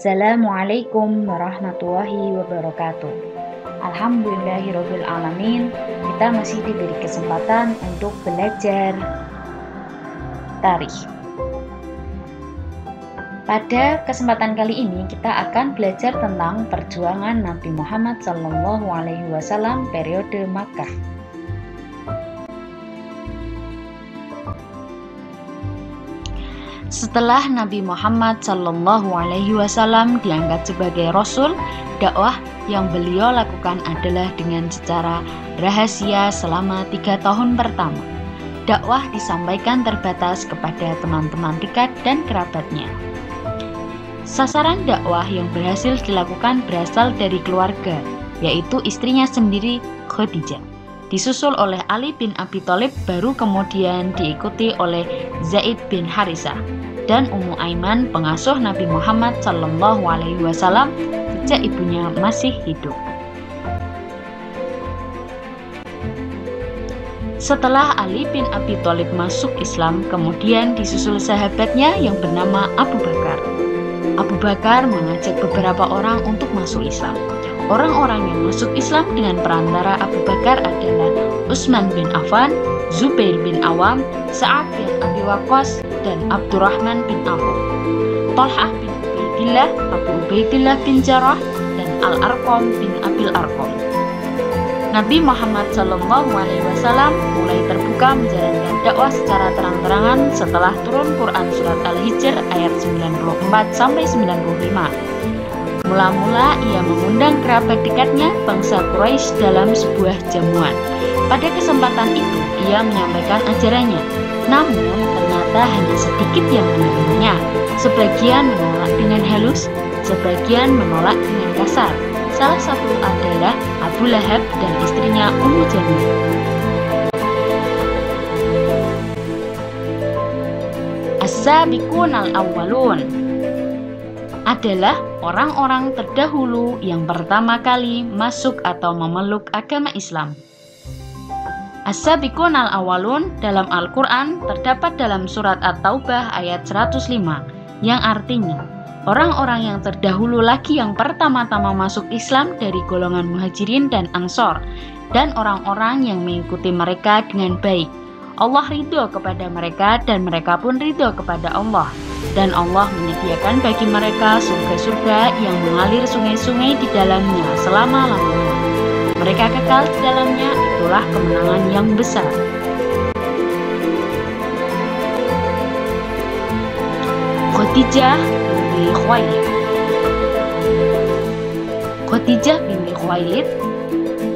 Assalamualaikum warahmatullahi wabarakatuh. Alhamdulillahirabbil alamin. Kita masih diberi kesempatan untuk belajar tarikh. Pada kesempatan kali ini kita akan belajar tentang perjuangan Nabi Muhammad SAW periode Makkah. Setelah Nabi Muhammad SAW diangkat sebagai Rasul, dakwah yang beliau lakukan adalah dengan secara rahasia selama 3 tahun pertama. Dakwah disampaikan terbatas kepada teman-teman dekat dan kerabatnya. Sasaran dakwah yang berhasil dilakukan berasal dari keluarga, yaitu istrinya sendiri Khadijah. Disusul oleh Ali bin Abi Thalib, baru kemudian diikuti oleh Zaid bin Harisah dan Ummu Aiman, pengasuh Nabi Muhammad SAW sejak ibunya masih hidup. Setelah Ali bin Abi Thalib masuk Islam, kemudian disusul sahabatnya yang bernama Abu Bakar. Abu Bakar mengajak beberapa orang untuk masuk Islam. Orang-orang yang masuk Islam dengan perantara Abu Bakar adalah Utsman bin Affan, Zubair bin Awam, Sa'ad bin Abi Waqqas, dan Abdurrahman bin Auf, Thalhah bin Ubaidillah, Abu Ubaidillah bin Jarrah, dan Al-Arqam bin Abil Arqam. Nabi Muhammad SAW mulai terbuka menjalankan dakwah secara terang-terangan setelah turun Quran Surat Al-Hijr ayat 94-95. Mula-mula ia mengundang kerabat dekatnya bangsa Quraisy dalam sebuah jamuan. Pada kesempatan itu ia menyampaikan ajarannya, namun ternyata hanya sedikit yang menerimanya. Sebagian menolak dengan halus, sebagian menolak dengan kasar. Salah satu adalah Abu Lahab dan istrinya Ummu Jamil. As-sabiqun al-awwalun adalah orang-orang terdahulu yang pertama kali masuk atau memeluk agama Islam. As-sabiqun al-awwalun dalam Al-Quran terdapat dalam surat At-Taubah ayat 105 yang artinya orang-orang yang terdahulu lagi yang pertama-tama masuk Islam dari golongan Muhajirin dan Ansor, dan orang-orang yang mengikuti mereka dengan baik. Allah ridho kepada mereka dan mereka pun ridho kepada Allah. Dan Allah menyediakan bagi mereka surga-surga yang mengalir sungai-sungai di dalamnya selama-lamanya. Mereka kekal di dalamnya, itulah kemenangan yang besar. Khadijah binti Khuwailid. Khadijah binti Khuwailid,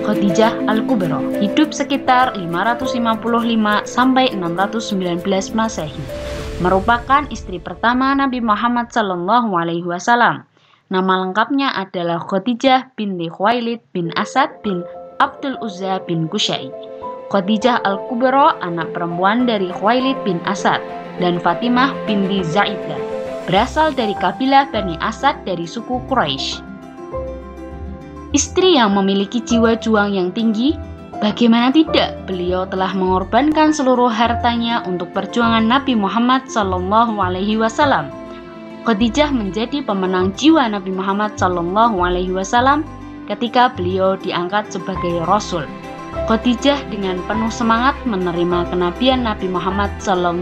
Khadijah Al-Kubra, hidup sekitar 555 sampai 619 Masehi. Merupakan istri pertama Nabi Muhammad SAW. Nama lengkapnya adalah Khadijah binti Khuwailid bin Asad bin Abdul Uzza bin Qusay. Khadijah Al-Kubra anak perempuan dari Khuwailid bin Asad dan Fatimah binti Zaidah, berasal dari kabilah Bani Asad dari suku Quraisy. Istri yang memiliki jiwa juang yang tinggi, bagaimana tidak, beliau telah mengorbankan seluruh hartanya untuk perjuangan Nabi Muhammad SAW. Khadijah menjadi pemenang jiwa Nabi Muhammad SAW ketika beliau diangkat sebagai Rasul. Khadijah dengan penuh semangat menerima kenabian Nabi Muhammad SAW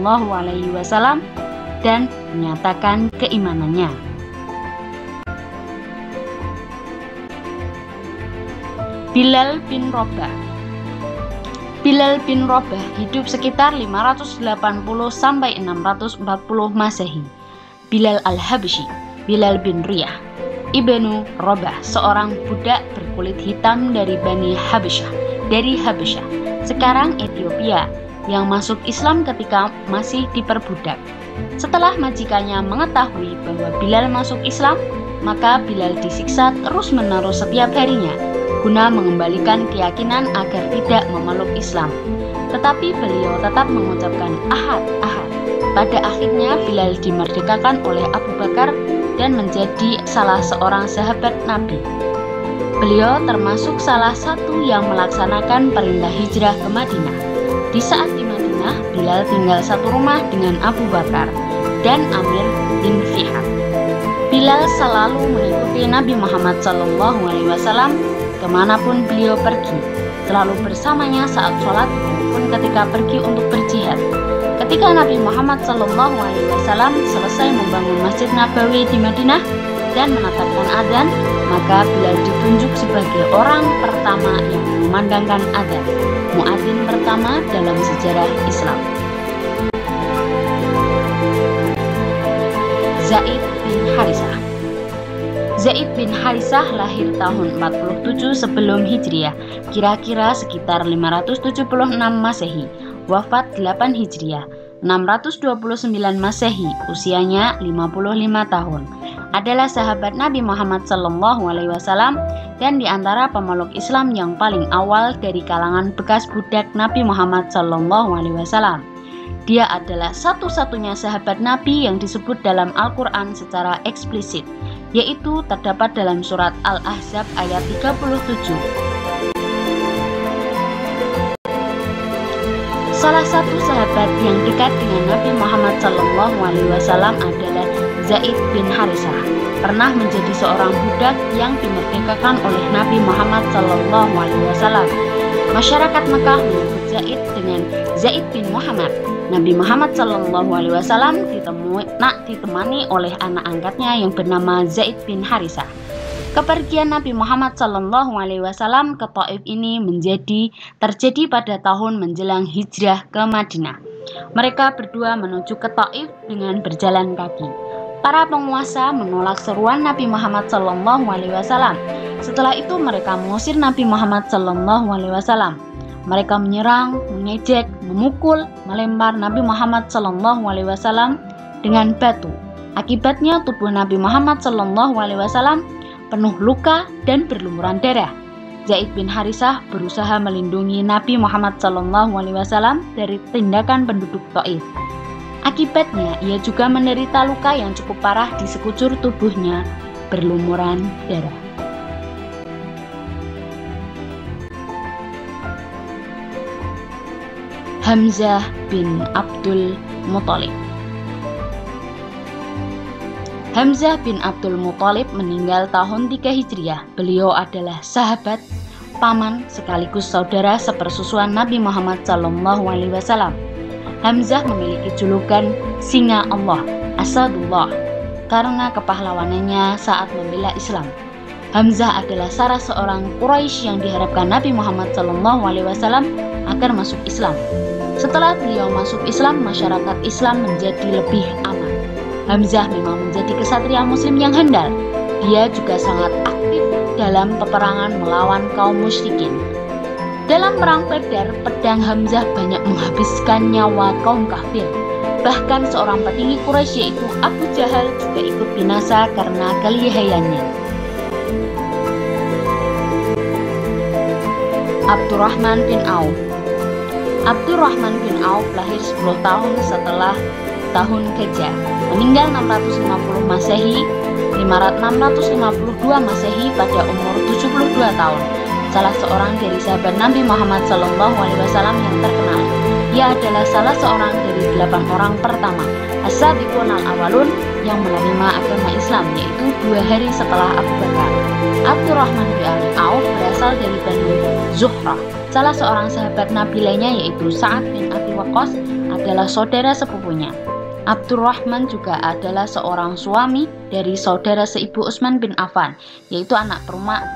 dan menyatakan keimanannya. Bilal bin Rabah. Bilal bin Rabah hidup sekitar 580 sampai 640 Masehi. Bilal al-Habsyi, Bilal bin Riyah, Ibnu Rabah, seorang budak berkulit hitam dari Bani Habasyah, sekarang Ethiopia, yang masuk Islam ketika masih diperbudak. Setelah majikannya mengetahui bahwa Bilal masuk Islam, maka Bilal disiksa terus-menerus setiap harinya guna mengembalikan keyakinan agar tidak memeluk Islam. Tetapi beliau tetap mengucapkan ahad, ahad. Pada akhirnya Bilal dimerdekakan oleh Abu Bakar dan menjadi salah seorang sahabat Nabi. Beliau termasuk salah satu yang melaksanakan perintah hijrah ke Madinah. Di saat di Madinah, Bilal tinggal satu rumah dengan Abu Bakar dan Amir bin Fihar. Bilal selalu mengikuti Nabi Muhammad SAW kemanapun beliau pergi, selalu bersamanya saat sholat maupun ketika pergi untuk berjihad. Ketika Nabi Muhammad SAW selesai membangun Masjid Nabawi di Madinah dan menatapkan adzan, maka Bilal ditunjuk sebagai orang pertama yang memandangkan adzan, muadzin pertama dalam sejarah Islam. Zaid bin Harisah. Zaid bin Harisah lahir tahun 47 sebelum Hijriah, kira-kira sekitar 576 Masehi, wafat 8 Hijriah, 629 Masehi, usianya 55 tahun. Adalah sahabat Nabi Muhammad SAW dan di antara pemeluk Islam yang paling awal dari kalangan bekas budak Nabi Muhammad SAW. Dia adalah satu-satunya sahabat Nabi yang disebut dalam Al-Quran secara eksplisit, yaitu terdapat dalam surat Al-Ahzab ayat 37. Salah satu sahabat yang dekat dengan Nabi Muhammad SAW adalah Zaid bin Harisah, pernah menjadi seorang budak yang dimerdekakan oleh Nabi Muhammad SAW. Masyarakat Mekah menyebut Zaid dengan Zaid bin Muhammad. Nabi Muhammad SAW ditemani oleh anak angkatnya yang bernama Zaid bin Harisah. Kepergian Nabi Muhammad SAW ke Taif ini terjadi pada tahun menjelang hijrah ke Madinah. Mereka berdua menuju ke Taif dengan berjalan kaki. Para penguasa menolak seruan Nabi Muhammad SAW. Setelah itu mereka mengusir Nabi Muhammad SAW. Mereka menyerang, mengejek, memukul, melempar Nabi Muhammad SAW dengan batu. Akibatnya tubuh Nabi Muhammad SAW penuh luka dan berlumuran darah. Zaid bin Harisah berusaha melindungi Nabi Muhammad SAW dari tindakan penduduk Taif. Akibatnya ia juga menderita luka yang cukup parah di sekujur tubuhnya, berlumuran darah. Hamzah bin Abdul Muthalib. Hamzah bin Abdul Muthalib meninggal tahun 3 Hijriah. Beliau adalah sahabat, paman, sekaligus saudara sepersusuan Nabi Muhammad SAW. Hamzah memiliki julukan Singa Allah, Asadullah, karena kepahlawanannya saat membela Islam. Hamzah adalah salah seorang Quraisy yang diharapkan Nabi Muhammad SAW agar masuk Islam. Setelah beliau masuk Islam, masyarakat Islam menjadi lebih aman. Hamzah memang menjadi kesatria muslim yang handal. Dia juga sangat aktif dalam peperangan melawan kaum musyrikin. Dalam perang Badar, pedang Hamzah banyak menghabiskan nyawa kaum kafir. Bahkan seorang petinggi Quraisy yaitu Abu Jahal juga ikut binasa karena kelihayannya. Abdurrahman bin Auf. Abdurrahman bin Auf lahir 10 tahun setelah tahun Gajah, meninggal 650 Masehi, 652 Masehi pada umur 72 tahun. Salah seorang dari sahabat Nabi Muhammad SAW yang terkenal. Ia adalah salah seorang dari 8 orang pertama As-Sabiqun al-Awwalun yang menerima agama Islam, yaitu 2 hari setelah Abu Bakar. Abdurrahman bin Auf berasal dari Bani Zuhrah. Salah seorang sahabat Nabi lainnya yaitu Sa'ad bin Abi Waqqas adalah saudara sepupunya. Abdurrahman juga adalah seorang suami dari saudara seibu Utsman bin Affan, yaitu anak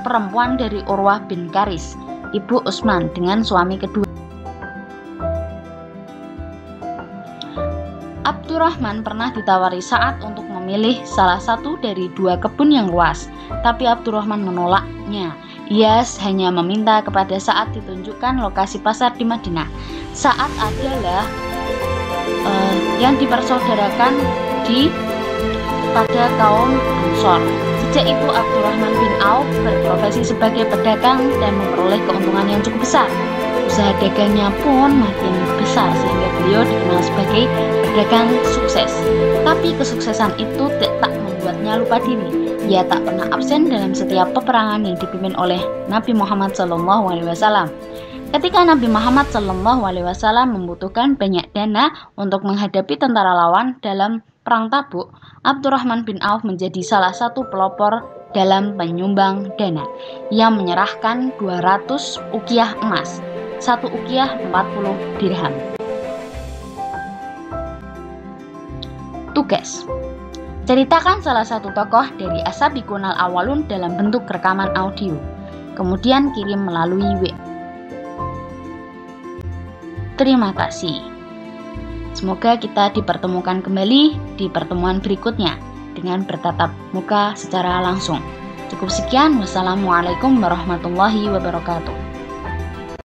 perempuan dari Urwah bin Karis, ibu Utsman dengan suami kedua. Abdurrahman pernah ditawari Sa'ad untuk memilih salah satu dari 2 kebun yang luas, tapi Abdurrahman menolaknya. Ia hanya meminta kepada Sa'ad ditunjukkan lokasi pasar di Madinah. Sa'ad adalah yang dipersaudarakan pada kaum Ansor. Sejak itu Abdurrahman bin Auf berprofesi sebagai pedagang dan memperoleh keuntungan yang cukup besar. Usaha dagangnya pun makin besar sehingga beliau dikenal sebagai pedagang sukses. Tapi kesuksesan itu tak membuatnya lupa diri. Ia tak pernah absen dalam setiap peperangan yang dipimpin oleh Nabi Muhammad SAW. Ketika Nabi Muhammad SAW membutuhkan banyak dana untuk menghadapi tentara lawan dalam perang Tabuk, Abdurrahman bin Auf menjadi salah satu pelopor dalam penyumbang dana. Ia menyerahkan 200 ukiah emas, 1 ukiah 40 dirham. Tugas: ceritakan salah satu tokoh dari As-Sabiqun al-Awwalun dalam bentuk rekaman audio, kemudian kirim melalui WA. Terima kasih. Semoga kita dipertemukan kembali di pertemuan berikutnya dengan bertatap muka secara langsung. Cukup sekian. Wassalamualaikum warahmatullahi wabarakatuh.